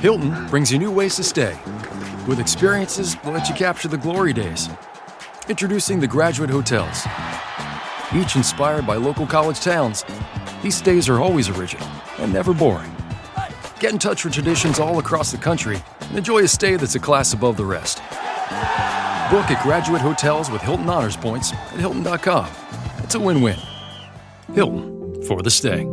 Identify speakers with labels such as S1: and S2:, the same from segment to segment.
S1: Hilton brings you new ways to stay, with experiences that let you capture the glory days. Introducing the Graduate Hotels. Each inspired by local college towns, these stays are always original and never boring. Get in touch with traditions all across the country and enjoy a stay that's a class above the rest. Book at Graduate Hotels with Hilton Honors Points at Hilton.com. It's a win-win. Hilton, for the stay.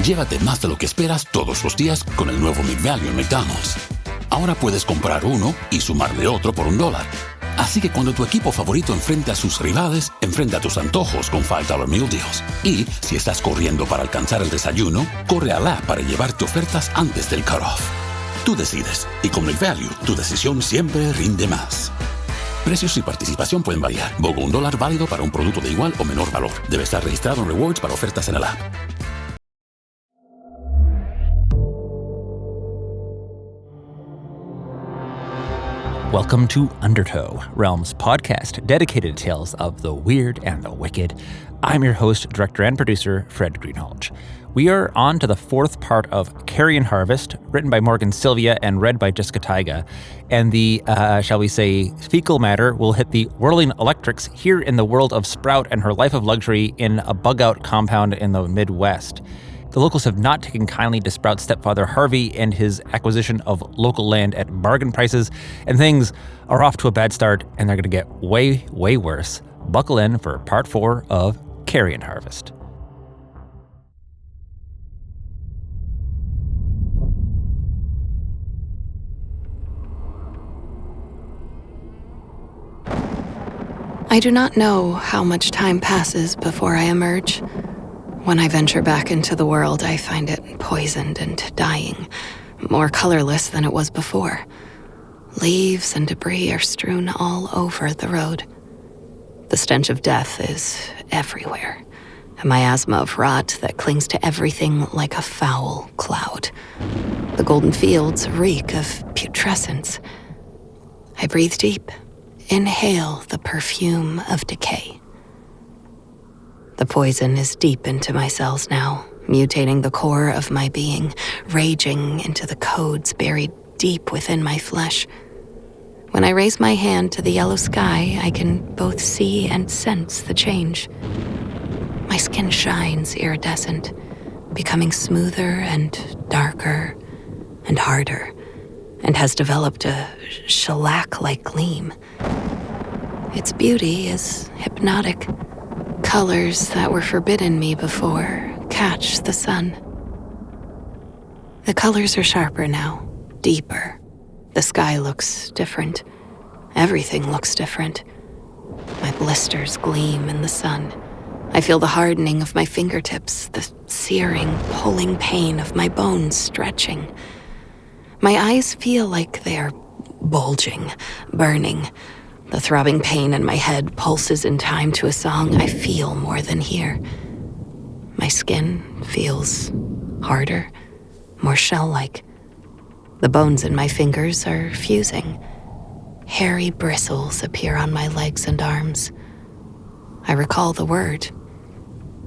S2: Llévate más de lo que esperas todos los días con el nuevo McValue en McDonald's. Ahora puedes comprar uno y sumarle otro por $1. Así que cuando tu equipo favorito enfrente a sus rivales, enfrenta tus antojos con $5 Meal Deals. Y si estás corriendo para alcanzar el desayuno, corre al app para llevarte ofertas antes del cutoff. Tú decides, y con McValue, tu decisión siempre rinde más. Precios y participación pueden variar. BOGO $1 válido para un producto de igual o menor valor. Debe estar registrado en Rewards para ofertas en el app.
S3: Welcome to Undertow, Realm's podcast dedicated to tales of the weird and the wicked. I'm your host, director, and producer, Fred Greenhalgh. We are on to the fourth part of Carrion Harvest, written by Morgan Sylvia and read by Jessica Taige. And the, shall we say, fecal matter will hit the whirling electrics here in the world of Sprout and her life of luxury in a bug-out compound in the Midwest. The locals have not taken kindly to Sprout's stepfather Harvey and his acquisition of local land at bargain prices, and things are off to a bad start, and they're going to get way, way worse. Buckle in for part 4 of Carrion Harvest.
S4: I do not know how much time passes before I emerge. When I venture back into the world, I find it poisoned and dying, more colorless than it was before. Leaves and debris are strewn all over the road. The stench of death is everywhere, a miasma of rot that clings to everything like a foul cloud. The golden fields reek of putrescence. I breathe deep, inhale the perfume of decay. The poison is deep into my cells now, mutating the core of my being, raging into the codes buried deep within my flesh. When I raise my hand to the yellow sky, I can both see and sense the change. My skin shines iridescent, becoming smoother and darker and harder, and has developed a shellac-like gleam. Its beauty is hypnotic. Colors that were forbidden me before catch the sun. The colors are sharper now, deeper. The sky looks different. Everything looks different. My blisters gleam in the sun. I feel the hardening of my fingertips, the searing, pulling pain of my bones stretching. My eyes feel like they are bulging, burning. The throbbing pain in my head pulses in time to a song I feel more than hear. My skin feels harder, more shell-like. The bones in my fingers are fusing. Hairy bristles appear on my legs and arms. I recall the word,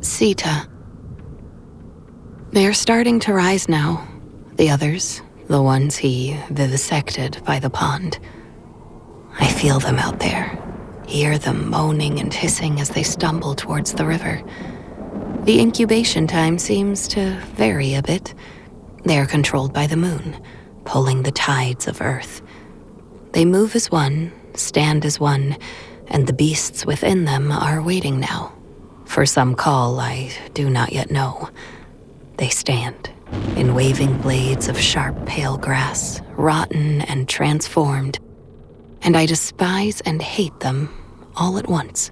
S4: Sita. They are starting to rise now, the others, the ones he vivisected by the pond. I feel them out there, hear them moaning and hissing as they stumble towards the river. The incubation time seems to vary a bit. They are controlled by the moon, pulling the tides of Earth. They move as one, stand as one, and the beasts within them are waiting now. For some call I do not yet know. They stand, in waving blades of sharp pale grass, rotten and transformed, and I despise and hate them all at once.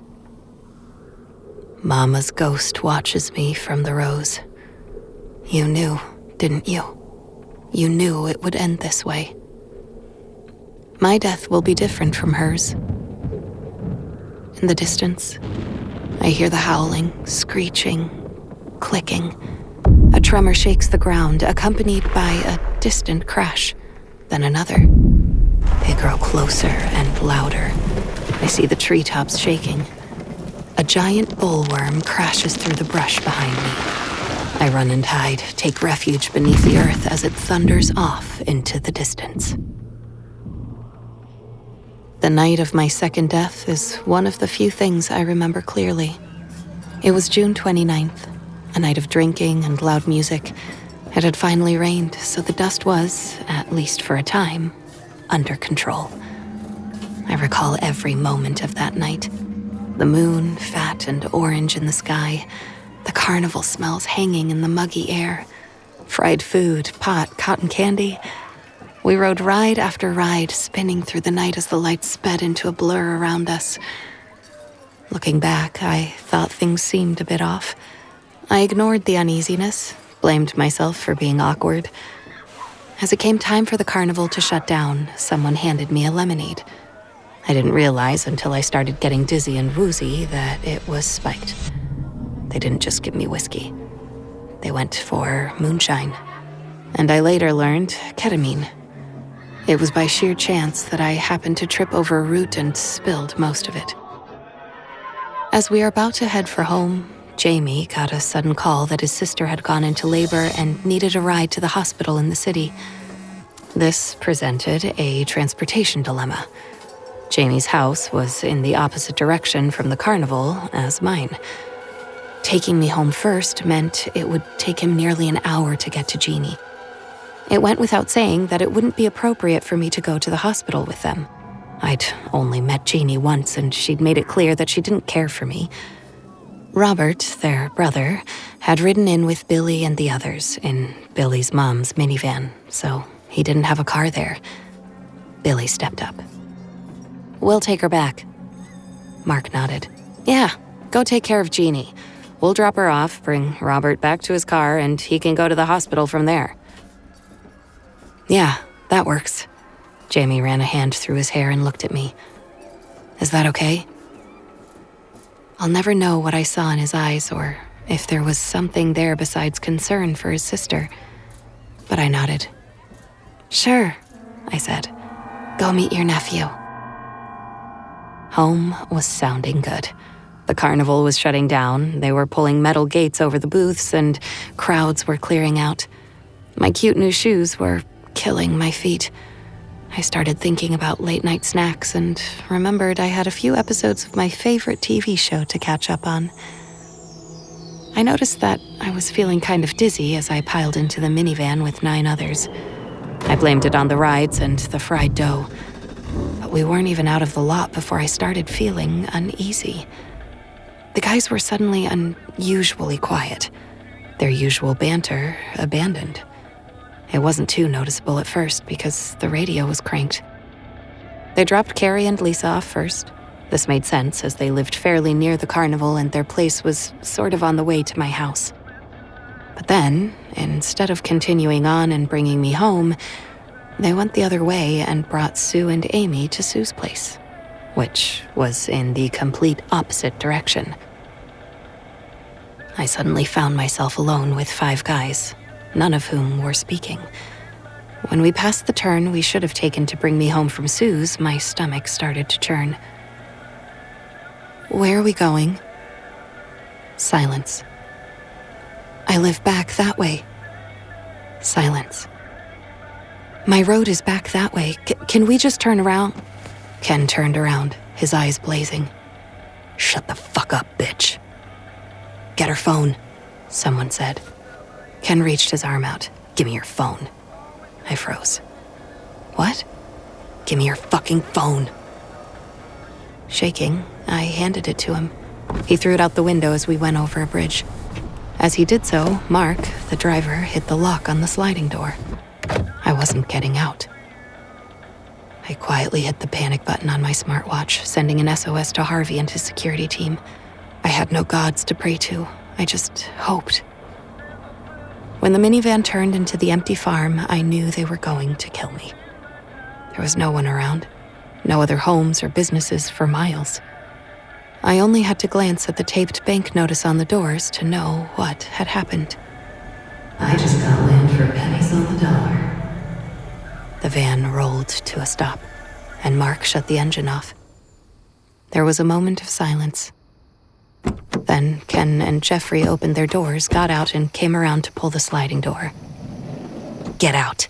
S4: Mama's ghost watches me from the rows. You knew, didn't you? You knew it would end this way. My death will be different from hers. In the distance, I hear the howling, screeching, clicking. A tremor shakes the ground, accompanied by a distant crash, then another. They grow closer and louder. I see the treetops shaking. A giant bullworm crashes through the brush behind me. I run and hide, take refuge beneath the earth as it thunders off into the distance. The night of my second death is one of the few things I remember clearly. It was June 29th, a night of drinking and loud music. It had finally rained, so the dust was, at least for a time, under control. I recall every moment of that night. The moon, fat and orange in the sky, the carnival smells hanging in the muggy air, fried food, pot, cotton candy. We rode ride after ride, spinning through the night as the lights sped into a blur around us. Looking back, I thought things seemed a bit off. I ignored the uneasiness, blamed myself for being awkward. As it came time for the carnival to shut down, someone handed me a lemonade. I didn't realize until I started getting dizzy and woozy that it was spiked. They didn't just give me whiskey. They went for moonshine. And I later learned ketamine. It was by sheer chance that I happened to trip over a root and spilled most of it. As we were about to head for home, Jamie got a sudden call that his sister had gone into labor and needed a ride to the hospital in the city. This presented a transportation dilemma. Jamie's house was in the opposite direction from the carnival as mine. Taking me home first meant it would take him nearly an hour to get to Jeannie. It went without saying that it wouldn't be appropriate for me to go to the hospital with them. I'd only met Jeannie once, and she'd made it clear that she didn't care for me. Robert, their brother, had ridden in with Billy and the others in Billy's mom's minivan, so he didn't have a car there. Billy stepped up. "We'll take her back." Mark nodded. "Yeah, go take care of Jeannie. We'll drop her off, bring Robert back to his car, and he can go to the hospital from there." "Yeah, that works." Jamie ran a hand through his hair and looked at me. "Is that okay?" I'll never know what I saw in his eyes or if there was something there besides concern for his sister, but I nodded. "Sure," I said. "Go meet your nephew." Home was sounding good. The carnival was shutting down, they were pulling metal gates over the booths, and crowds were clearing out. My cute new shoes were killing my feet. I started thinking about late-night snacks and remembered I had a few episodes of my favorite TV show to catch up on. I noticed that I was feeling kind of dizzy as I piled into the minivan with 9 others. I blamed it on the rides and the fried dough. But we weren't even out of the lot before I started feeling uneasy. The guys were suddenly unusually quiet, their usual banter abandoned. It wasn't too noticeable at first because the radio was cranked. They dropped Carrie and Lisa off first. This made sense as they lived fairly near the carnival and their place was sort of on the way to my house. But then, instead of continuing on and bringing me home, they went the other way and brought Sue and Amy to Sue's place, which was in the complete opposite direction. I suddenly found myself alone with 5 guys, none of whom were speaking. When we passed the turn we should have taken to bring me home from Sue's, my stomach started to churn. "Where are we going?" Silence. "I live back that way." Silence. "My road is back that way. Can we just turn around?" Ken turned around, his eyes blazing. "Shut the fuck up, bitch." "Get her phone," someone said. Ken reached his arm out. "Give me your phone." I froze. "What?" "Give me your fucking phone." Shaking, I handed it to him. He threw it out the window as we went over a bridge. As he did so, Mark, the driver, hit the lock on the sliding door. I wasn't getting out. I quietly hit the panic button on my smartwatch, sending an SOS to Harvey and his security team. I had no gods to pray to. I just hoped. When the minivan turned into the empty farm, I knew they were going to kill me. There was no one around, no other homes or businesses for miles. I only had to glance at the taped bank notice on the doors to know what had happened. "I just got land for pennies on the dollar." The van rolled to a stop, and Mark shut the engine off. There was a moment of silence. Then Ken and Jeffrey opened their doors, got out, and came around to pull the sliding door. "Get out,"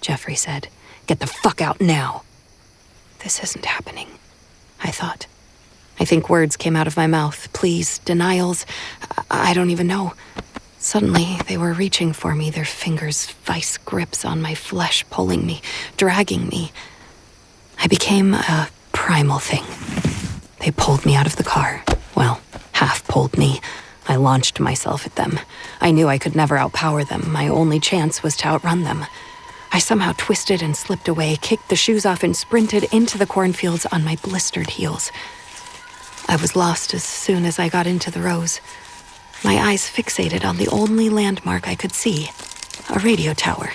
S4: Jeffrey said. "Get the fuck out now." This isn't happening, I thought. I think words came out of my mouth. Pleas, denials, I don't even know. Suddenly, they were reaching for me, their fingers vice grips on my flesh, pulling me, dragging me. I became a primal thing. They pulled me out of the car. Well, half pulled me. I launched myself at them. I knew I could never outpower them. My only chance was to outrun them. I somehow twisted and slipped away, kicked the shoes off, and sprinted into the cornfields on my blistered heels. I was lost as soon as I got into the rows. My eyes fixated on the only landmark I could see, a radio tower.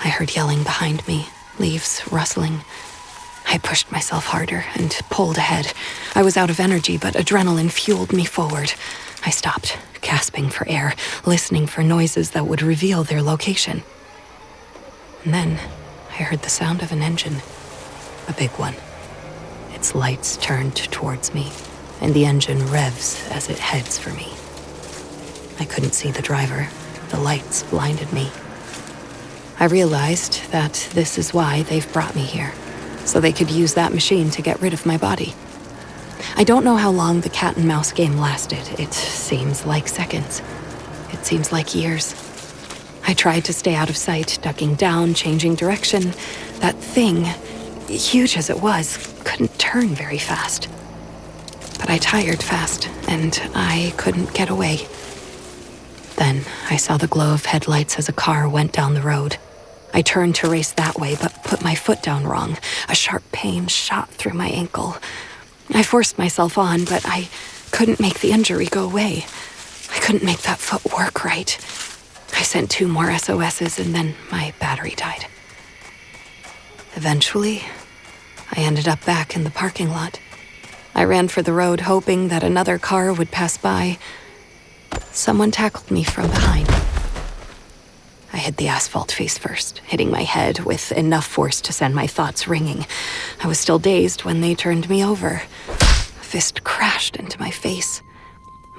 S4: I heard yelling behind me, leaves rustling. I pushed myself harder and pulled ahead. I was out of energy, but adrenaline fueled me forward. I stopped, gasping for air, listening for noises that would reveal their location. And then I heard the sound of an engine, a big one. Its lights turned towards me, and the engine revs as it heads for me. I couldn't see the driver. The lights blinded me. I realized that this is why they've brought me here, so they could use that machine to get rid of my body. I don't know how long the cat and mouse game lasted. It seems like seconds. It seems like years. I tried to stay out of sight, ducking down, changing direction. That thing, huge as it was, couldn't turn very fast. But I tired fast, and I couldn't get away. Then I saw the glow of headlights as a car went down the road. I turned to race that way, but put my foot down wrong. A sharp pain shot through my ankle. I forced myself on, but I couldn't make the injury go away. I couldn't make that foot work right. I sent 2 more SOSs, and then my battery died. Eventually, I ended up back in the parking lot. I ran for the road, hoping that another car would pass by. Someone tackled me from behind. I hit the asphalt face first, hitting my head with enough force to send my thoughts ringing. I was still dazed when they turned me over. A fist crashed into my face.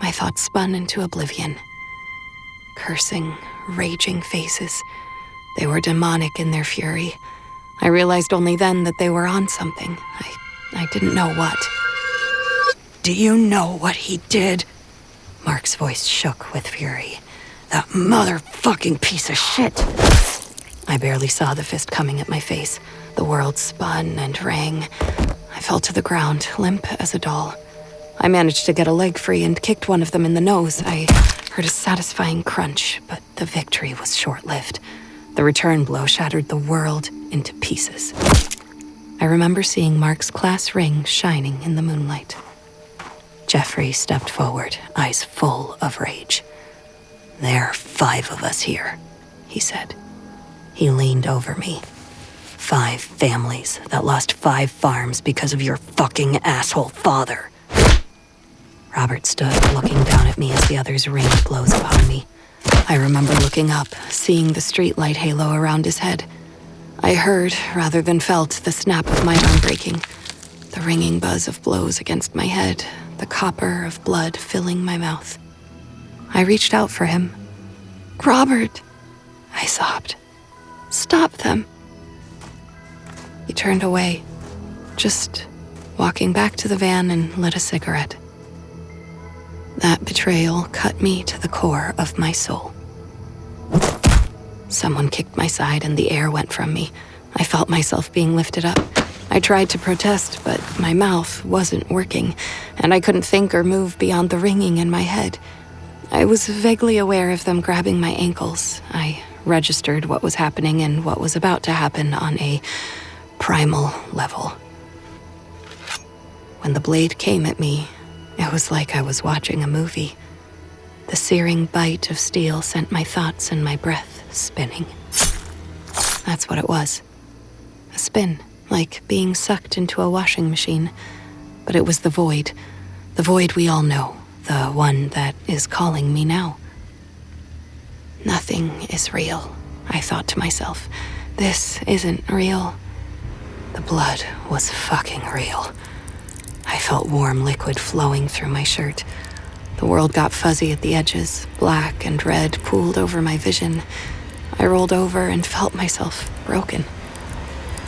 S4: My thoughts spun into oblivion. Cursing, raging faces. They were demonic in their fury. I realized only then that they were on something. I didn't know what. "Do you know what he did?" Mark's voice shook with fury. "That motherfucking piece of shit!" I barely saw the fist coming at my face. The world spun and rang. I fell to the ground, limp as a doll. I managed to get a leg free and kicked one of them in the nose. I heard a satisfying crunch, but the victory was short-lived. The return blow shattered the world into pieces. I remember seeing Mark's class ring shining in the moonlight. Jeffrey stepped forward, eyes full of rage. "There are 5 of us here," he said. He leaned over me. 5 families that lost 5 farms because of your fucking asshole father. Robert stood, looking down at me as the others rained blows upon me. I remember looking up, seeing the streetlight halo around his head. I heard, rather than felt, the snap of my arm breaking, the ringing buzz of blows against my head, the copper of blood filling my mouth. I reached out for him. "Robert," I sobbed. "Stop them." He turned away, just walking back to the van and lit a cigarette. That betrayal cut me to the core of my soul. Someone kicked my side and the air went from me. I felt myself being lifted up. I tried to protest, but my mouth wasn't working, and I couldn't think or move beyond the ringing in my head. I was vaguely aware of them grabbing my ankles. I registered what was happening and what was about to happen on a primal level. When the blade came at me, it was like I was watching a movie. The searing bite of steel sent my thoughts and my breath spinning. That's what it was. A spin, like being sucked into a washing machine. But it was the void we all know, the one that is calling me now. Nothing is real, I thought to myself. This isn't real. The blood was fucking real. I felt warm liquid flowing through my shirt. The world got fuzzy at the edges, black and red pooled over my vision. I rolled over and felt myself broken.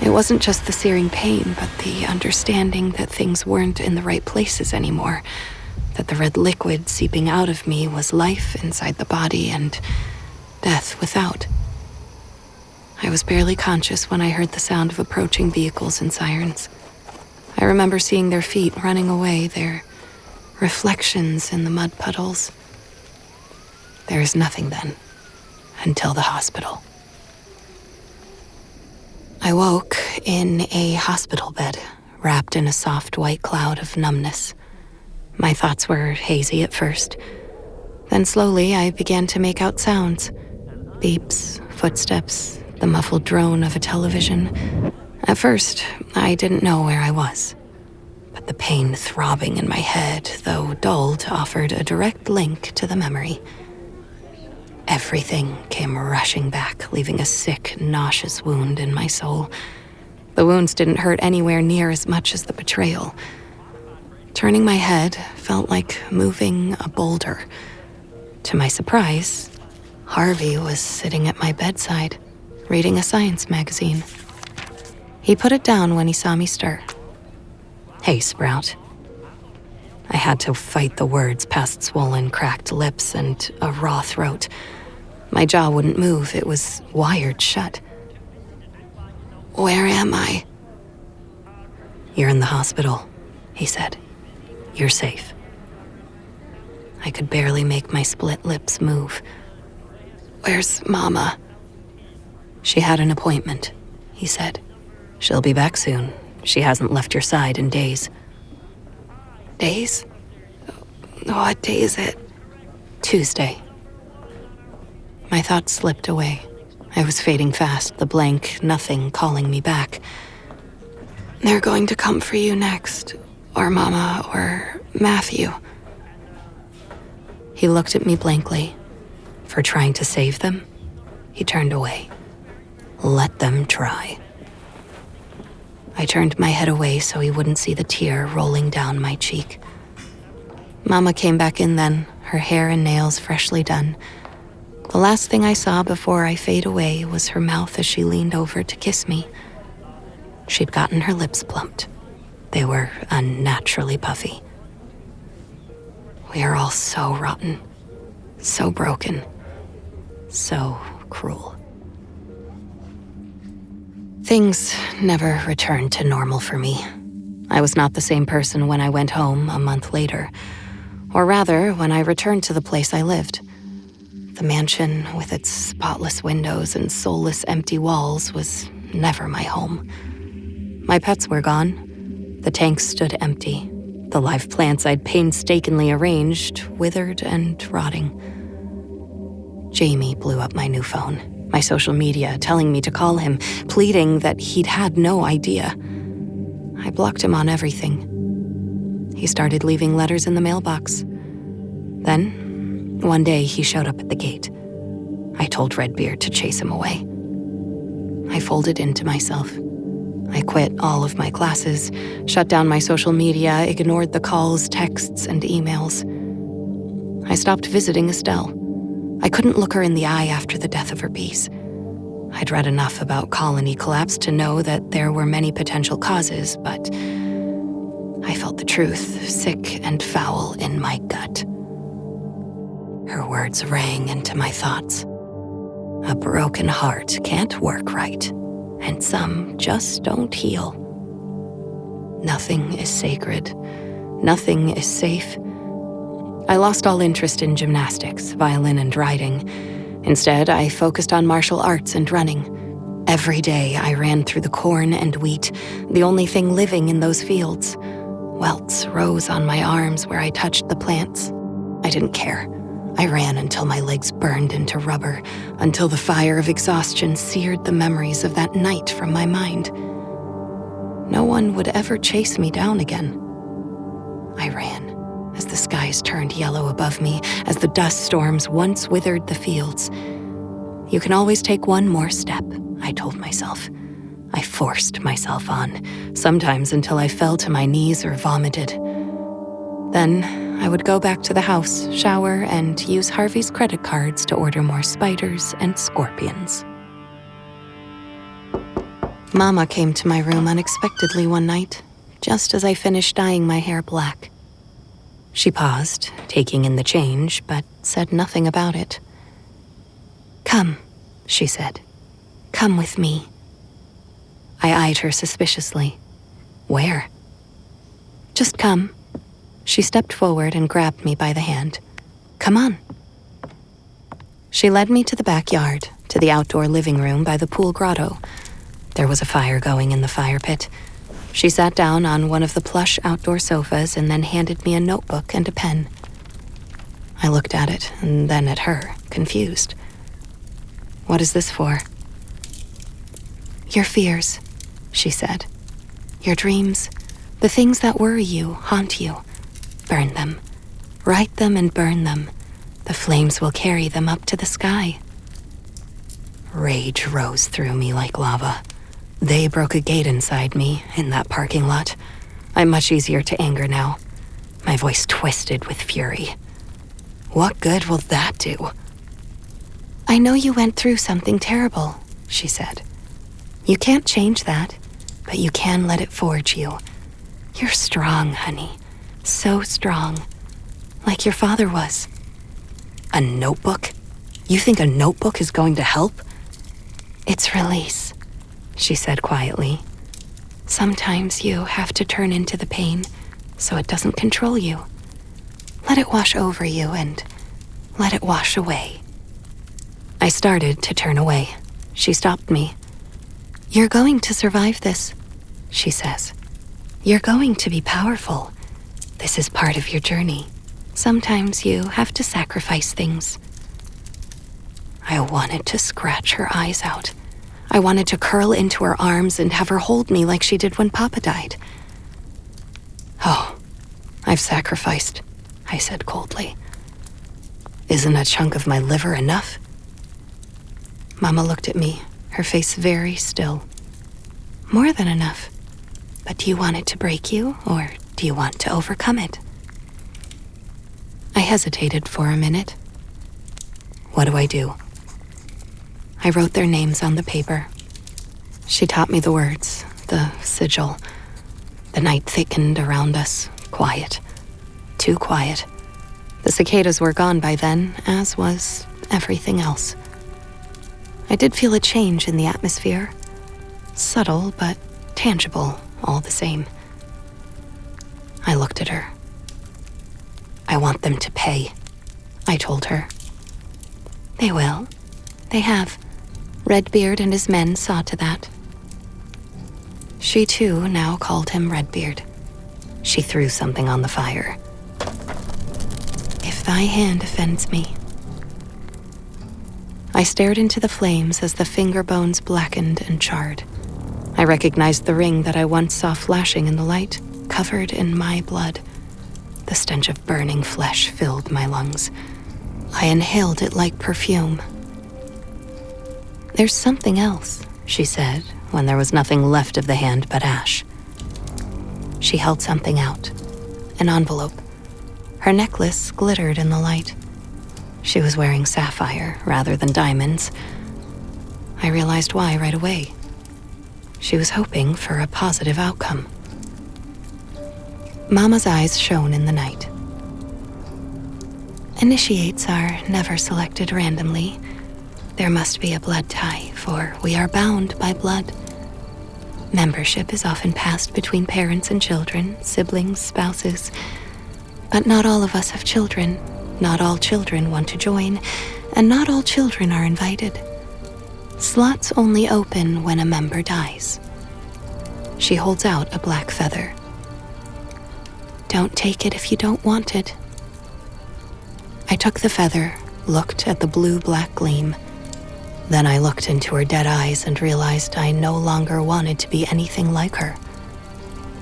S4: It wasn't just the searing pain, but the understanding that things weren't in the right places anymore, that the red liquid seeping out of me was life inside the body and death without. I was barely conscious when I heard the sound of approaching vehicles and sirens. I remember seeing their feet running away, their reflections in the mud puddles. There is nothing then, until the hospital. I woke in a hospital bed, wrapped in a soft white cloud of numbness. My thoughts were hazy at first. Then slowly I began to make out sounds. Beeps, footsteps, the muffled drone of a television. At first, I didn't know where I was. But the pain throbbing in my head, though dulled, offered a direct link to the memory. Everything came rushing back, leaving a sick, nauseous wound in my soul. The wounds didn't hurt anywhere near as much as the betrayal. Turning my head felt like moving a boulder. To my surprise, Harvey was sitting at my bedside, reading a science magazine. He put it down when he saw me stir. "Hey, Sprout." I had to fight the words past swollen, cracked lips and a raw throat. My jaw wouldn't move, it was wired shut. "Where am I?" "You're in the hospital," he said. "You're safe." I could barely make my split lips move. "Where's Mama?" "She had an appointment," he said. "She'll be back soon. She hasn't left your side in days." "Days? What day is it?" "Tuesday." My thoughts slipped away. I was fading fast, the blank nothing calling me back. "They're going to come for you next, or Mama, or Matthew." He looked at me blankly. For trying to save them, he turned away. Let them try. I turned my head away so he wouldn't see the tear rolling down my cheek. Mama came back in then, her hair and nails freshly done. The last thing I saw before I fade away was her mouth as she leaned over to kiss me. She'd gotten her lips plumped. They were unnaturally puffy. We are all so rotten, so broken, so cruel. Things never returned to normal for me. I was not the same person when I went home a month later, or rather, when I returned to the place I lived. The mansion, with its spotless windows and soulless empty walls, was never my home. My pets were gone. The tanks stood empty. The live plants I'd painstakingly arranged, withered and rotting. Jamie blew up my new phone, my social media, telling me to call him, pleading that he'd had no idea. I blocked him on everything. He started leaving letters in the mailbox. Then, one day he showed up at the gate. I told Redbeard to chase him away. I folded into myself. I quit all of my classes, shut down my social media, ignored the calls, texts, and emails. I stopped visiting Estelle. I couldn't look her in the eye after the death of her bees. I'd read enough about colony collapse to know that there were many potential causes, but I felt the truth, sick and foul, in my gut. Her words rang into my thoughts. A broken heart can't work right, and some just don't heal. Nothing is sacred. Nothing is safe. I lost all interest in gymnastics, violin, and riding. Instead, I focused on martial arts and running. Every day, I ran through the corn and wheat, the only thing living in those fields. Welts rose on my arms where I touched the plants. I didn't care. I ran until my legs burned into rubber, until the fire of exhaustion seared the memories of that night from my mind. No one would ever chase me down again. I ran, as the skies turned yellow above me, as the dust storms once withered the fields. You can always take one more step, I told myself. I forced myself on, sometimes until I fell to my knees or vomited. Then I would go back to the house, shower, and use Harvey's credit cards to order more spiders and scorpions. Mama came to my room unexpectedly one night, just as I finished dyeing my hair black. She paused, taking in the change, but said nothing about it. "Come," she said. "Come with me." I eyed her suspiciously. "Where?" "Just come." She stepped forward and grabbed me by the hand. "Come on." She led me to the backyard, to the outdoor living room by the pool grotto. There was a fire going in the fire pit. She sat down on one of the plush outdoor sofas and then handed me a notebook and a pen. I looked at it and then at her, confused. "What is this for?" "Your fears," she said. "Your dreams, the things that worry you, haunt you. Burn them. Write them and burn them. The flames will carry them up to the sky." Rage rose through me like lava. They broke a gate inside me in that parking lot. I'm much easier to anger now. My voice twisted with fury. "What good will that do?" "I know you went through something terrible," she said. "You can't change that, but you can let it forge you. You're strong, honey. So strong. Like your father was." "A notebook? You think a notebook is going to help?" "It's release," she said quietly. "Sometimes you have to turn into the pain so it doesn't control you. Let it wash over you and let it wash away." I started to turn away. She stopped me. "You're going to survive this," she says. "You're going to be powerful. This is part of your journey. Sometimes you have to sacrifice things." I wanted to scratch her eyes out. I wanted to curl into her arms and have her hold me like she did when Papa died. "Oh, I've sacrificed," I said coldly. "Isn't a chunk of my liver enough?" Mama looked at me, her face very still. "More than enough. But do you want it to break you, or do you want to overcome it?" I hesitated for a minute. "What do I do?" I wrote their names on the paper. She taught me the words, the sigil. The night thickened around us, quiet. Too quiet. The cicadas were gone by then, as was everything else. I did feel a change in the atmosphere. Subtle, but tangible, all the same. I looked at her. "I want them to pay," I told her. "They will. They have. Redbeard and his men saw to that." She too now called him Redbeard. She threw something on the fire. "If thy hand offends me." I stared into the flames as the finger bones blackened and charred. I recognized the ring that I once saw flashing in the light, covered in my blood. The stench of burning flesh filled my lungs. I inhaled it like perfume. "There's something else," she said, when there was nothing left of the hand but ash. She held something out, an envelope. Her necklace glittered in the light. She was wearing sapphire rather than diamonds. I realized why right away. She was hoping for a positive outcome. Mama's eyes shone in the night. "Initiates are never selected randomly. There must be a blood tie, for we are bound by blood. Membership is often passed between parents and children, siblings, spouses. But not all of us have children. Not all children want to join, and not all children are invited. Slots only open when a member dies." She holds out a black feather. "Don't take it if you don't want it." I took the feather, looked at the blue-black gleam. Then I looked into her dead eyes and realized I no longer wanted to be anything like her.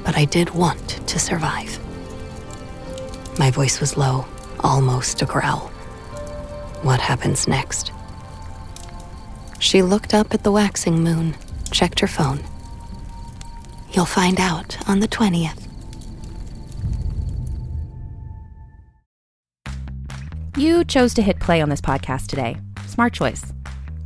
S4: But I did want to survive. My voice was low, almost a growl. "What happens next?" She looked up at the waxing moon, checked her phone. "You'll find out on the 20th.
S5: You chose to hit play on this podcast today. Smart choice.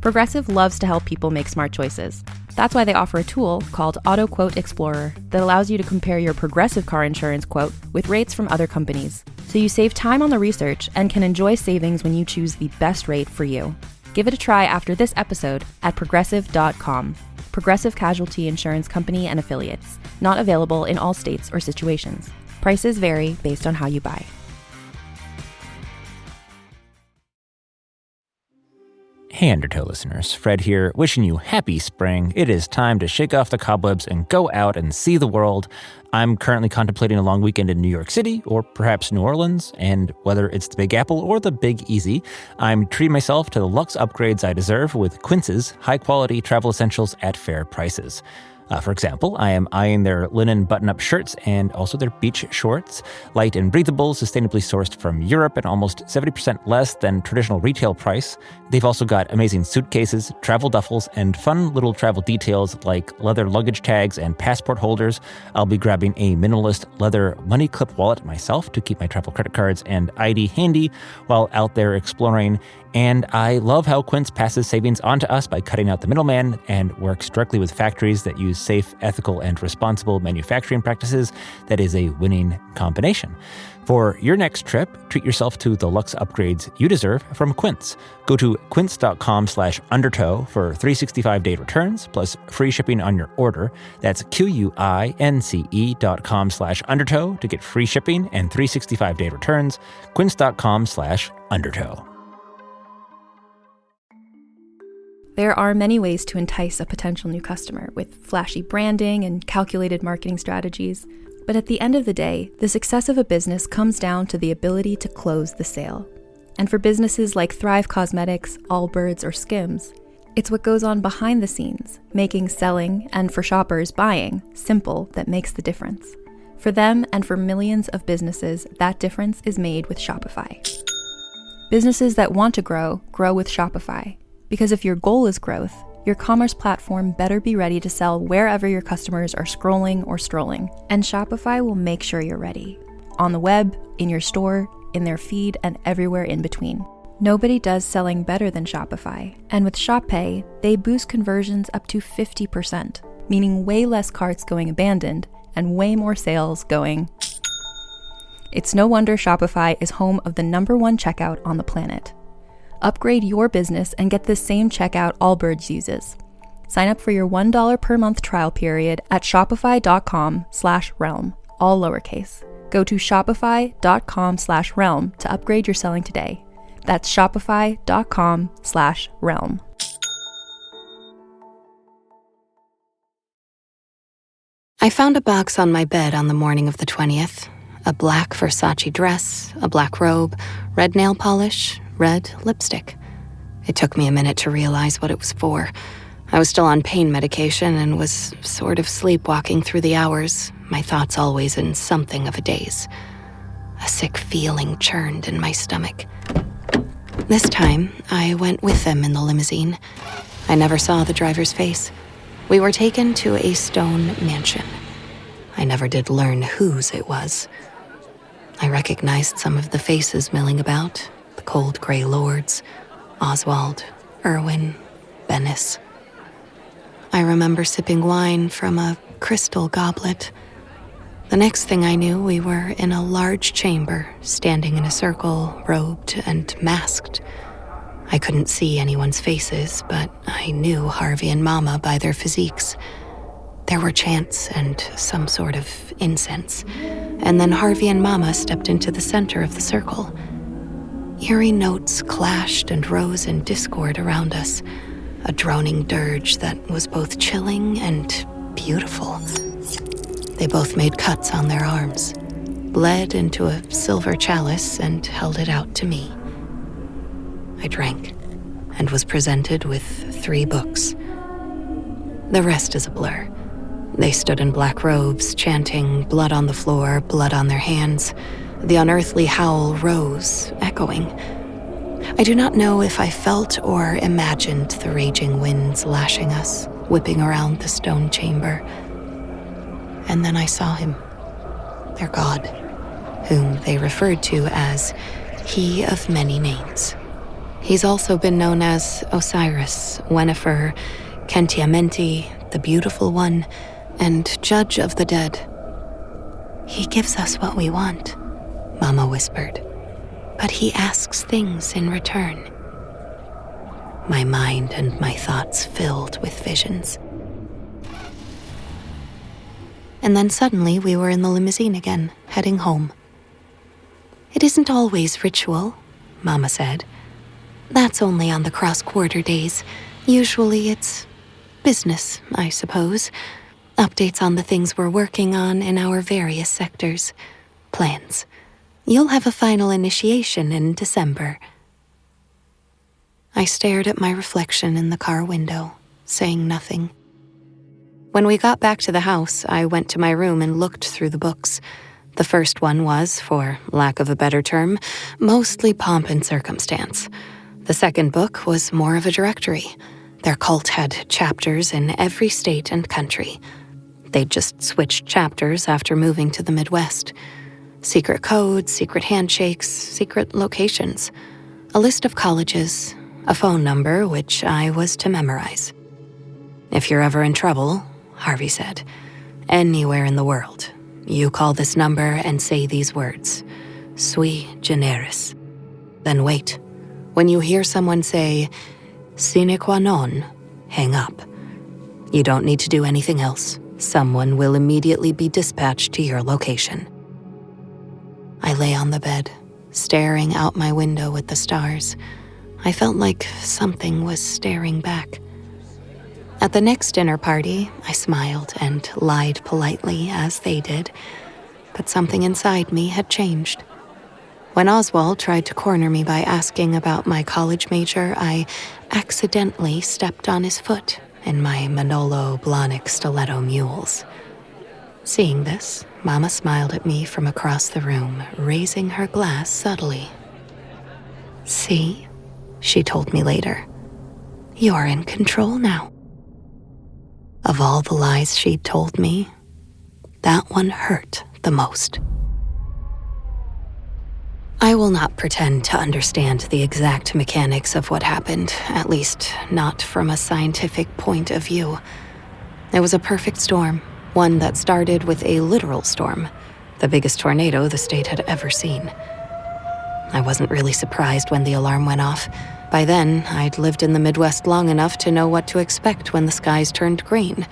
S5: Progressive loves to help people make smart choices. That's why they offer a tool called Auto Quote Explorer that allows you to compare your Progressive car insurance quote with rates from other companies. So you save time on the research and can enjoy savings when you choose the best rate for you. Give it a try after this episode at progressive.com. Progressive Casualty Insurance Company and Affiliates. Not available in all states or situations. Prices vary based on how you buy.
S3: Hey Undertow listeners, Fred here, wishing you happy spring. It is time to shake off the cobwebs and go out and see the world. I'm currently contemplating a long weekend in New York City, or perhaps New Orleans, and whether it's the Big Apple or the Big Easy, I'm treating myself to the luxe upgrades I deserve with Quince's high-quality travel essentials at fair prices. For example, I am eyeing their linen button-up shirts and also their beach shorts, light and breathable, sustainably sourced from Europe and almost 70% less than traditional retail price. They've also got amazing suitcases, travel duffels, and fun little travel details like leather luggage tags and passport holders. I'll be grabbing a minimalist leather money clip wallet myself to keep my travel credit cards and ID handy while out there exploring. And I love how Quince passes savings on to us by cutting out the middleman and works directly with factories that use safe, ethical, and responsible manufacturing practices. That is a winning combination. For your next trip, treat yourself to the luxe upgrades you deserve from Quince. Go to quince.com/undertow for 365-day returns plus free shipping on your order. That's QUINCE.com/undertow to get free shipping and 365-day returns. Quince.com/undertow.
S5: There are many ways to entice a potential new customer with flashy branding and calculated marketing strategies. But at the end of the day, the success of a business comes down to the ability to close the sale. And for businesses like Thrive Cosmetics, Allbirds, or Skims, it's what goes on behind the scenes, making selling, and for shoppers, buying, simple that makes the difference. For them and for millions of businesses, that difference is made with Shopify. Businesses that want to grow, grow with Shopify. Because if your goal is growth, your commerce platform better be ready to sell wherever your customers are scrolling or strolling. And Shopify will make sure you're ready. On the web, in your store, in their feed, and everywhere in between. Nobody does selling better than Shopify. And with Shop Pay, they boost conversions up to 50%, meaning way less carts going abandoned and way more sales going. It's no wonder Shopify is home of the #1 checkout on the planet. Upgrade your business and get the same checkout Allbirds uses. Sign up for your $1 per month trial period at shopify.com/realm, all lowercase. Go to shopify.com/realm to upgrade your selling today. That's shopify.com/realm.
S4: I found a box on my bed on the morning of the 20th. A black Versace dress, a black robe, red nail polish, red lipstick. It took me a minute to realize what it was for. I was still on pain medication and was sort of sleepwalking through the hours, my thoughts always in something of a daze. A sick feeling churned in my stomach. This time, I went with them in the limousine. I never saw the driver's face. We were taken to a stone mansion. I never did learn whose it was. I recognized some of the faces milling about, the cold gray lords, Oswald, Irwin, Bennis. I remember sipping wine from a crystal goblet. The next thing I knew, we were in a large chamber, standing in a circle, robed and masked. I couldn't see anyone's faces, but I knew Harvey and Mama by their physiques. There were chants and some sort of incense, and then Harvey and Mama stepped into the center of the circle. Eerie notes clashed and rose in discord around us, a droning dirge that was both chilling and beautiful. They both made cuts on their arms, bled into a silver chalice, and held it out to me. I drank and was presented with 3 books. The rest is a blur. They stood in black robes, chanting, blood on the floor, blood on their hands. The unearthly howl rose, echoing. I do not know if I felt or imagined the raging winds lashing us, whipping around the stone chamber. And then I saw him, their god, whom they referred to as he of many names. He's also been known as Osiris, Wenifer, Kentiamenti, the Beautiful One, and Judge of the Dead. He gives us what we want, Mama whispered, but he asks things in return. My mind and my thoughts filled with visions. And then suddenly we were in the limousine again, heading home. It isn't always ritual, Mama said. That's only on the cross-quarter days. Usually it's business, I suppose. Updates on the things we're working on in our various sectors. Plans. You'll have a final initiation in December. I stared at my reflection in the car window, saying nothing. When we got back to the house, I went to my room and looked through the books. The first one was, for lack of a better term, mostly pomp and circumstance. The second book was more of a directory. Their cult had chapters in every state and country. They'd just switched chapters after moving to the Midwest. Secret codes, secret handshakes, secret locations. A list of colleges, a phone number which I was to memorize. If you're ever in trouble, Harvey said, anywhere in the world, you call this number and say these words, sui generis. Then wait. When you hear someone say, sine qua non, hang up. You don't need to do anything else. Someone will immediately be dispatched to your location. I lay on the bed, staring out my window at the stars. I felt like something was staring back. At the next dinner party, I smiled and lied politely as they did, but something inside me had changed. When Oswald tried to corner me by asking about my college major, I accidentally stepped on his foot in my Manolo Blahnik stiletto mules. Seeing this, Mama smiled at me from across the room, raising her glass subtly. See, she told me later, you're in control now. Of all the lies she'd told me, that one hurt the most. I will not pretend to understand the exact mechanics of what happened, at least not from a scientific point of view. It was a perfect storm, one that started with a literal storm, the biggest tornado the state had ever seen. I wasn't really surprised when the alarm went off. By then, I'd lived in the Midwest long enough to know what to expect when the skies turned green.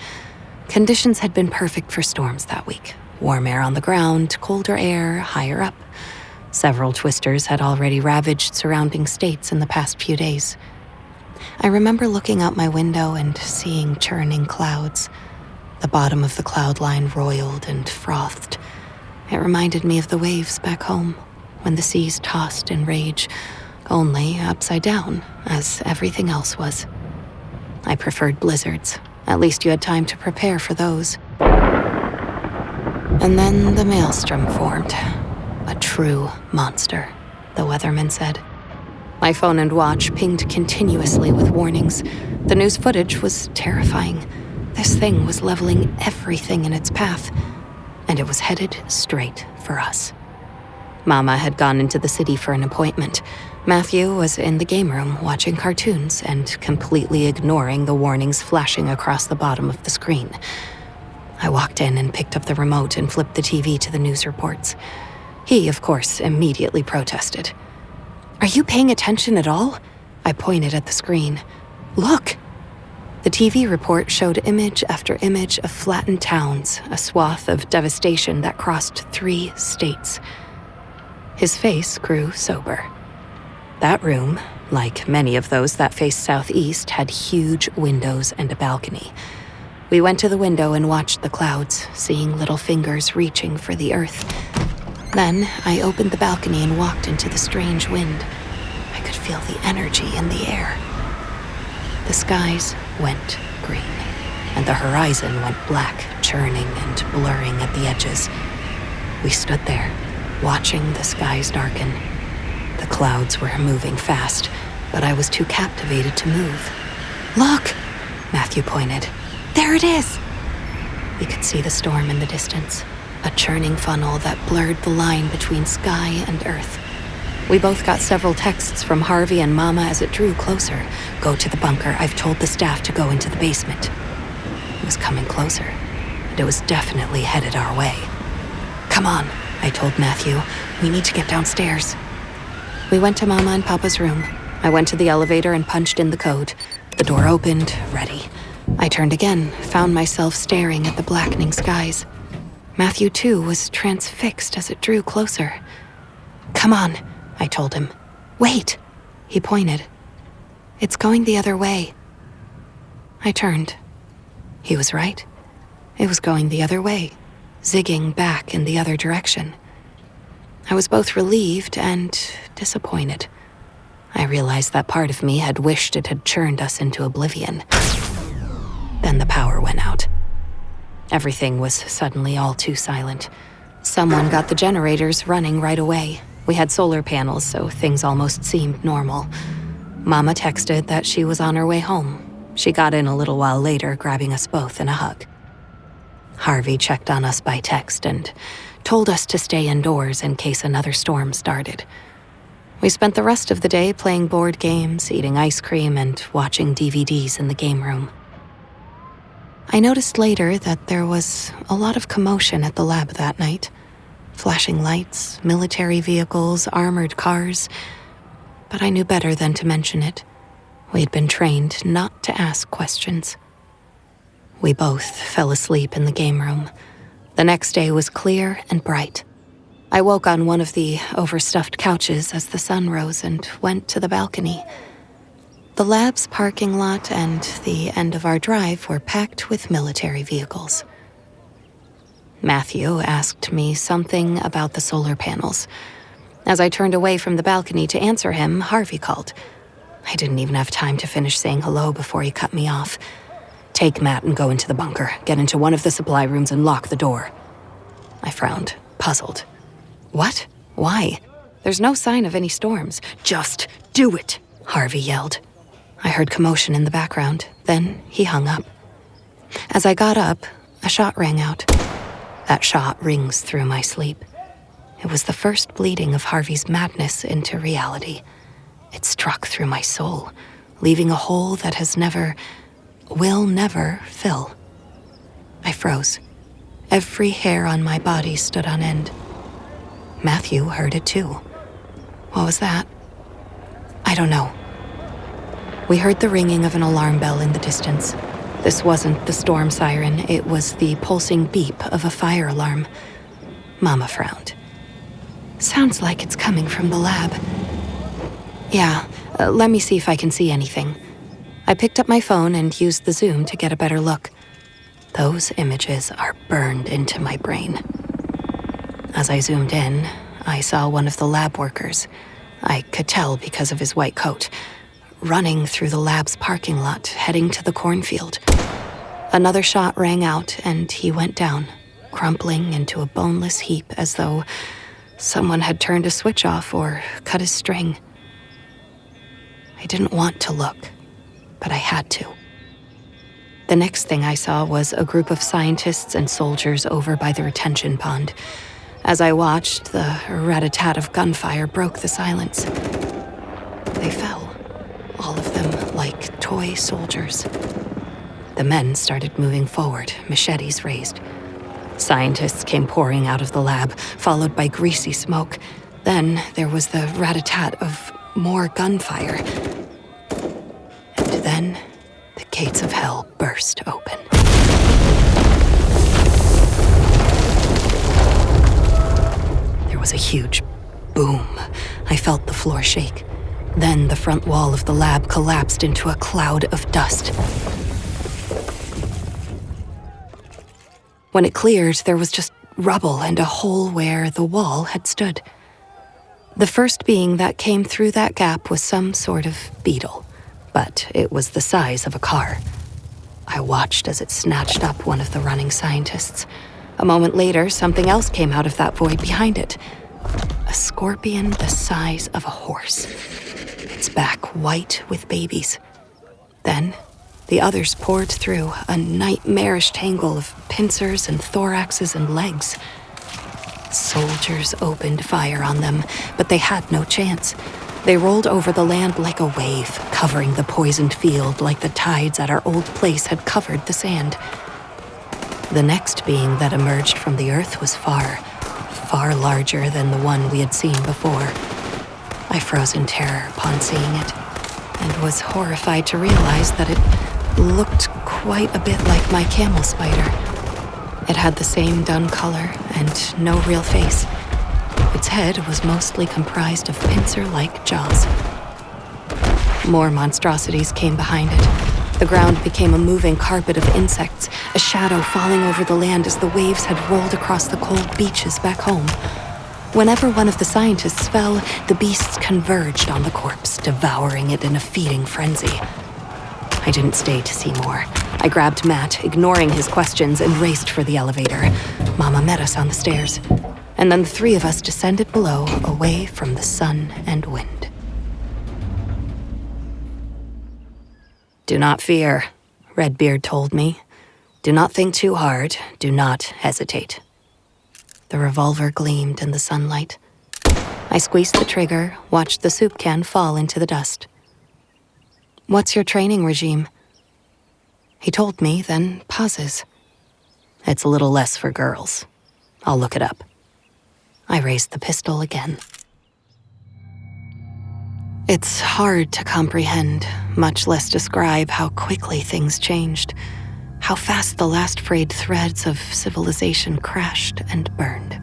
S4: Conditions had been perfect for storms that week. Warm air on the ground, colder air higher up. Several twisters had already ravaged surrounding states in the past few days. I remember looking out my window and seeing churning clouds. The bottom of the cloud line roiled and frothed. It reminded me of the waves back home, when the seas tossed in rage, only upside down, as everything else was. I preferred blizzards. At least you had time to prepare for those. And then the maelstrom formed. A true monster, the weatherman said. My phone and watch pinged continuously with warnings. The news footage was terrifying. This thing was leveling everything in its path, and it was headed straight for us. Mama had gone into the city for an appointment. Matthew was in the game room watching cartoons and completely ignoring the warnings flashing across the bottom of the screen. I walked in and picked up the remote and flipped the TV to the news reports. He, of course, immediately protested. Are you paying attention at all? I pointed at the screen. Look! The TV report showed image after image of flattened towns, a swath of devastation that crossed 3 states. His face grew sober. That room, like many of those that faced southeast, had huge windows and a balcony. We went to the window and watched the clouds, seeing little fingers reaching for the earth. Then I opened the balcony and walked into the strange wind. I could feel the energy in the air. The skies went green, and the horizon went black, churning and blurring at the edges. We stood there, watching the skies darken. The clouds were moving fast, but I was too captivated to move. Look! Matthew pointed. There it is! We could see the storm in the distance, a churning funnel that blurred the line between sky and earth. We both got several texts from Harvey and Mama as it drew closer. Go to the bunker. I've told the staff to go into the basement. It was coming closer, and it was definitely headed our way. Come on, I told Matthew. We need to get downstairs. We went to Mama and Papa's room. I went to the elevator and punched in the code. The door opened, ready. I turned again, found myself staring at the blackening skies. Matthew, too, was transfixed as it drew closer. Come on, I told him. Wait, he pointed. It's going the other way. I turned. He was right. It was going the other way, zigging back in the other direction. I was both relieved and disappointed. I realized that part of me had wished it had churned us into oblivion. Then the power went out. Everything was suddenly all too silent. Someone got the generators running right away. We had solar panels, so things almost seemed normal. Mama texted that she was on her way home. She got in a little while later, grabbing us both in a hug. Harvey checked on us by text and told us to stay indoors in case another storm started. We spent the rest of the day playing board games, eating ice cream, and watching DVDs in the game room. I noticed later that there was a lot of commotion at the lab that night. Flashing lights, military vehicles, armored cars. But I knew better than to mention it. We had been trained not to ask questions. We both fell asleep in the game room. The next day was clear and bright. I woke on one of the overstuffed couches as the sun rose and went to the balcony. The lab's parking lot and the end of our drive were packed with military vehicles. Matthew asked me something about the solar panels. As I turned away from the balcony to answer him, Harvey called. I didn't even have time to finish saying hello before he cut me off. Take Matt and go into the bunker. Get into one of the supply rooms and lock the door. I frowned, puzzled. What? Why? There's no sign of any storms. Just do it, Harvey yelled. I heard commotion in the background. Then he hung up. As I got up, a shot rang out. That shot rings through my sleep. It was the first bleeding of Harvey's madness into reality. It struck through my soul, leaving a hole that will never fill. I froze. Every hair on my body stood on end. Matthew heard it too. What was that? I don't know. We heard the ringing of an alarm bell in the distance. This wasn't the storm siren, it was the pulsing beep of a fire alarm. Mama frowned. Sounds like it's coming from the lab. Yeah, let me see if I can see anything. I picked up my phone and used the zoom to get a better look. Those images are burned into my brain. As I zoomed in, I saw one of the lab workers. I could tell because of his white coat, running through the lab's parking lot, heading to the cornfield. Another shot rang out, and he went down, crumpling into a boneless heap as though someone had turned a switch off or cut his string. I didn't want to look, but I had to. The next thing I saw was a group of scientists and soldiers over by the retention pond. As I watched, the rat-a-tat of gunfire broke the silence. They fell, all of them like toy soldiers. The men started moving forward, machetes raised. Scientists came pouring out of the lab, followed by greasy smoke. Then there was the rat-a-tat of more gunfire. And then the gates of hell burst open. There was a huge boom. I felt the floor shake. Then the front wall of the lab collapsed into a cloud of dust. When it cleared, there was just rubble and a hole where the wall had stood. The first being that came through that gap was some sort of beetle, but it was the size of a car. I watched as it snatched up one of the running scientists. A moment later, something else came out of that void behind it. A scorpion the size of a horse. Its back white with babies. Then, the others poured through, a nightmarish tangle of pincers and thoraxes and legs. Soldiers opened fire on them, but they had no chance. They rolled over the land like a wave, covering the poisoned field like the tides at our old place had covered the sand. The next being that emerged from the earth was far, far larger than the one we had seen before. I froze in terror upon seeing it, and was horrified to realize that it looked quite a bit like my camel spider. It had the same dun color and no real face. Its head was mostly comprised of pincer-like jaws. More monstrosities came behind it. The ground became a moving carpet of insects, a shadow falling over the land as the waves had rolled across the cold beaches back home. Whenever one of the scientists fell, the beasts converged on the corpse, devouring it in a feeding frenzy. I didn't stay to see more. I grabbed Matt, ignoring his questions, and raced for the elevator. Mama met us on the stairs, and then the three of us descended below, away from the sun and wind. "Do not fear," Redbeard told me. "Do not think too hard. Do not hesitate." The revolver gleamed in the sunlight. I squeezed the trigger, watched the soup can fall into the dust. "What's your training regime?" He told me, then pauses. "It's a little less for girls. I'll look it up." I raised the pistol again. It's hard to comprehend, much less describe how quickly things changed, how fast the last frayed threads of civilization crashed and burned.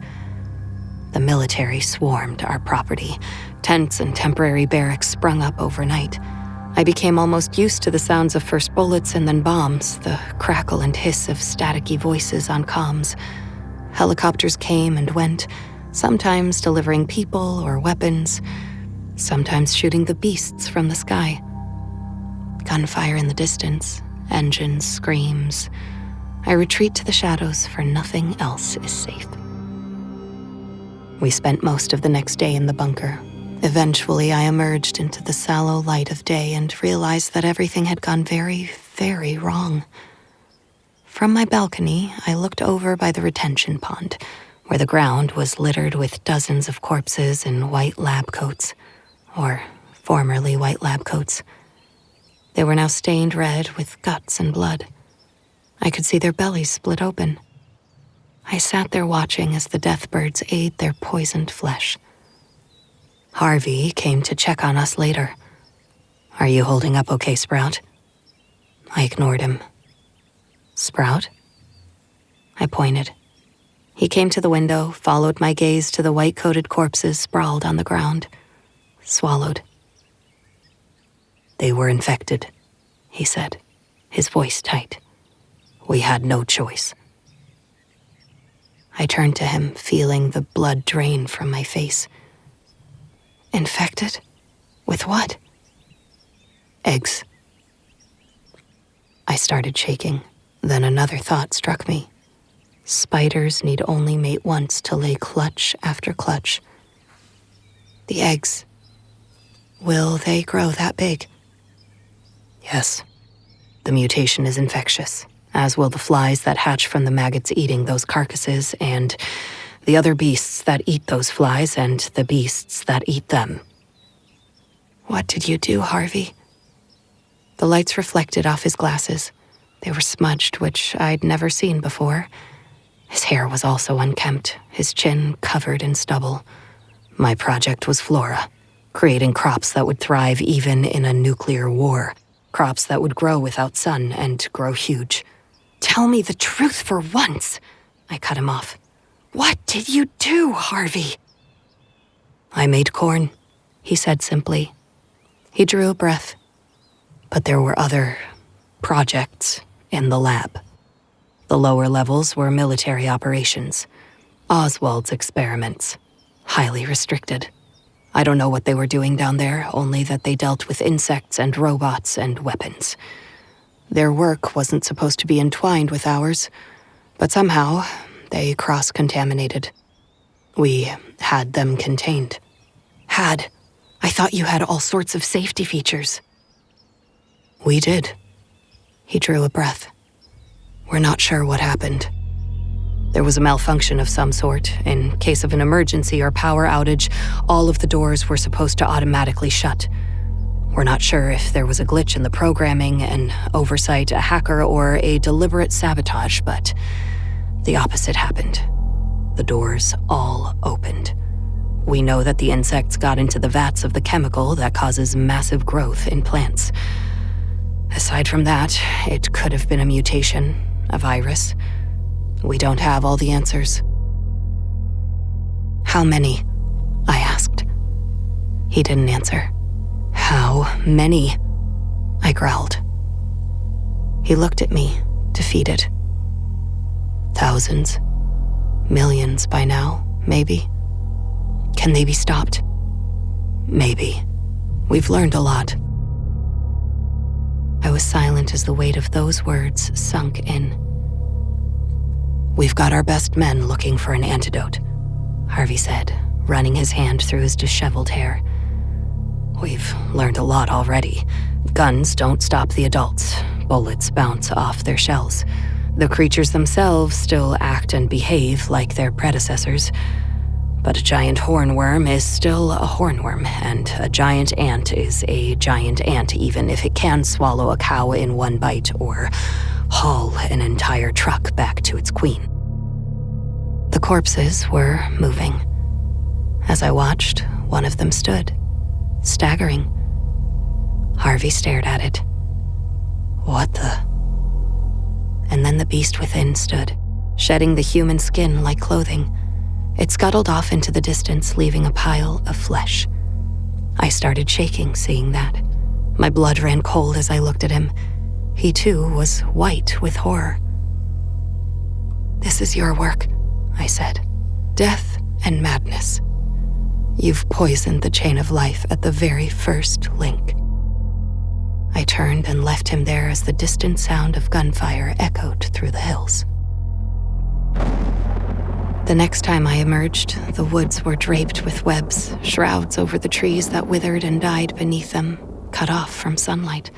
S4: The military swarmed our property. Tents and temporary barracks sprung up overnight. I became almost used to the sounds of first bullets and then bombs, the crackle and hiss of staticky voices on comms. Helicopters came and went, sometimes delivering people or weapons, sometimes shooting the beasts from the sky. Gunfire in the distance, engines, screams. I retreat to the shadows, for nothing else is safe. We spent most of the next day in the bunker. Eventually, I emerged into the sallow light of day and realized that everything had gone very, very wrong. From my balcony, I looked over by the retention pond, where the ground was littered with dozens of corpses in white lab coats, or formerly white lab coats. They were now stained red with guts and blood. I could see their bellies split open. I sat there watching as the death birds ate their poisoned flesh. Harvey came to check on us later. "Are you holding up okay, Sprout?" I ignored him. "Sprout?" I pointed. He came to the window, followed my gaze to the white-coated corpses sprawled on the ground. Swallowed. "They were infected," he said, his voice tight. "We had no choice." I turned to him, feeling the blood drain from my face. "Infected? With what?" "Eggs." I started shaking. Then another thought struck me. Spiders need only mate once to lay clutch after clutch. The eggs. Will they grow that big? Yes. The mutation is infectious, as will the flies that hatch from the maggots eating those carcasses, and the other beasts that eat those flies, and the beasts that eat them. What did you do, Harvey? The lights reflected off his glasses. They were smudged, which I'd never seen before. His hair was also unkempt, his chin covered in stubble. My project was flora, creating crops that would thrive even in a nuclear war, crops that would grow without sun and grow huge. "Tell me the truth for once," I cut him off. "What did you do, Harvey?" "I made corn," he said simply. He drew a breath. But there were other projects in the lab. The lower levels were military operations. Oswald's experiments. Highly restricted. I don't know what they were doing down there, only that they dealt with insects and robots and weapons. Their work wasn't supposed to be entwined with ours, but somehow they cross-contaminated. We had them contained. Had? I thought you had all sorts of safety features. We did. He drew a breath. We're not sure what happened. There was a malfunction of some sort. In case of an emergency or power outage, all of the doors were supposed to automatically shut. We're not sure if there was a glitch in the programming, an oversight, a hacker, or a deliberate sabotage, but the opposite happened. The doors all opened. We know that the insects got into the vats of the chemical that causes massive growth in plants. Aside from that, it could have been a mutation, a virus. We don't have all the answers. How many? I asked. He didn't answer. How many? I growled. He looked at me, defeated. Thousands, millions by now, maybe. Can they be stopped? Maybe. We've learned a lot. I was silent as the weight of those words sunk in. We've got our best men looking for an antidote, Harvey said, running his hand through his disheveled hair. We've learned a lot already. Guns don't stop the adults. Bullets bounce off their shells. The creatures themselves still act and behave like their predecessors. But a giant hornworm is still a hornworm, and a giant ant is a giant ant, even if it can swallow a cow in one bite or haul an entire truck back to its queen. The corpses were moving. As I watched, one of them stood, staggering. Harvey stared at it. What the? And then the beast within stood, shedding the human skin like clothing. It scuttled off into the distance, leaving a pile of flesh. I started shaking, seeing that. My blood ran cold as I looked at him. He, too, was white with horror. "This is your work," I said. "Death and madness. You've poisoned the chain of life at the very first link." I turned and left him there as the distant sound of gunfire echoed through the hills. The next time I emerged, the woods were draped with webs, shrouds over the trees that withered and died beneath them, cut off from sunlight.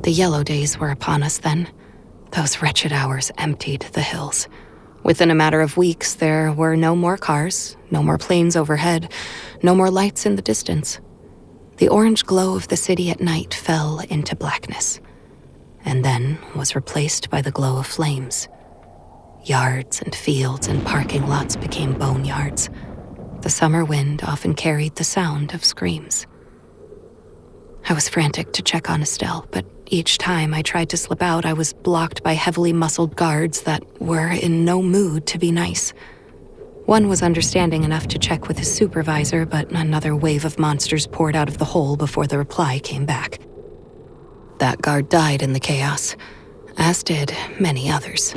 S4: The yellow days were upon us then. Those wretched hours emptied the hills. Within a matter of weeks, there were no more cars, no more planes overhead, no more lights in the distance. The orange glow of the city at night fell into blackness, and then was replaced by the glow of flames. Yards and fields and parking lots became boneyards. The summer wind often carried the sound of screams. I was frantic to check on Estelle, but each time I tried to slip out, I was blocked by heavily muscled guards that were in no mood to be nice. One was understanding enough to check with his supervisor, but another wave of monsters poured out of the hole before the reply came back. That guard died in the chaos, as did many others.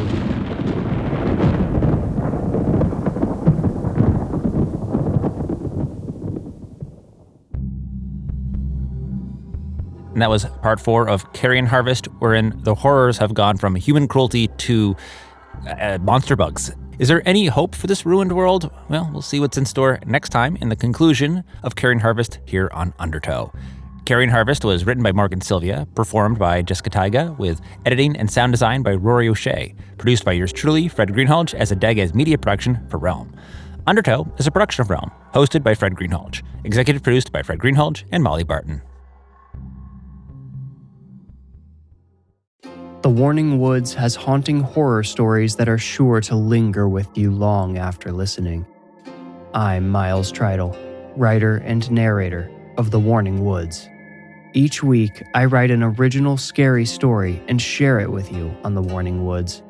S3: And that was part 4 of Carrion Harvest, wherein the horrors have gone from human cruelty to monster bugs. Is there any hope for this ruined world? Well, we'll see what's in store next time in the conclusion of Carrion Harvest here on Undertow. Carrion Harvest was written by Morgan Sylvia, performed by Jessica Taige, with editing and sound design by Rory O'Shea, produced by yours truly, Fred Greenhalgh, as a Dagaz media production for Realm. Undertow is a production of Realm, hosted by Fred Greenhalgh, executive produced by Fred Greenhalgh and Molly Barton.
S6: The Warning Woods has haunting horror stories that are sure to linger with you long after listening. I'm Miles Tritle, writer and narrator of The Warning Woods. Each week, I write an original scary story and share it with you on The Warning Woods.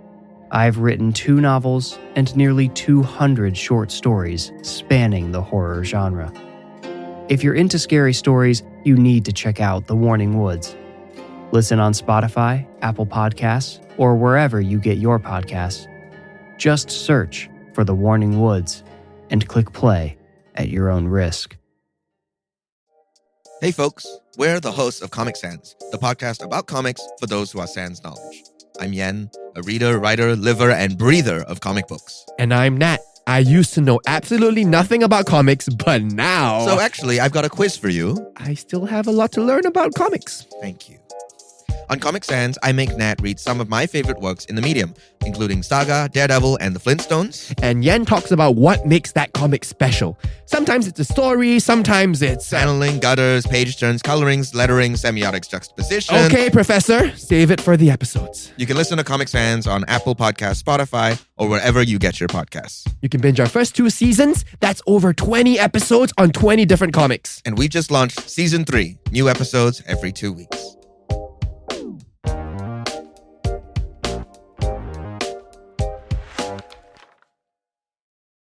S6: I've written 2 novels and nearly 200 short stories spanning the horror genre. If you're into scary stories, you need to check out The Warning Woods. Listen on Spotify, Apple Podcasts, or wherever you get your podcasts. Just search for The Warning Woods and click play at your own risk.
S7: Hey folks, we're the hosts of Comic Sans, the podcast about comics for those who are sans knowledge. I'm Yen, a reader, writer, liver, and breather of comic books.
S8: And I'm Nat. I used to know absolutely nothing about comics, but now...
S7: So actually, I've got a quiz for you.
S8: I still have a lot to learn about comics.
S7: Thank you. On Comic Sans, I make Nat read some of my favorite works in the medium, including Saga, Daredevil, and the Flintstones.
S8: And Yen talks about what makes that comic special. Sometimes it's a story, sometimes it's...
S7: Paneling, gutters, page turns, colorings, lettering, semiotics, juxtaposition.
S8: Okay, Professor, save it for the episodes.
S7: You can listen to Comic Sans on Apple Podcasts, Spotify, or wherever you get your podcasts.
S8: You can binge our first 2 seasons. That's over 20 episodes on 20 different comics.
S7: And we just launched Season 3, new episodes every 2 weeks.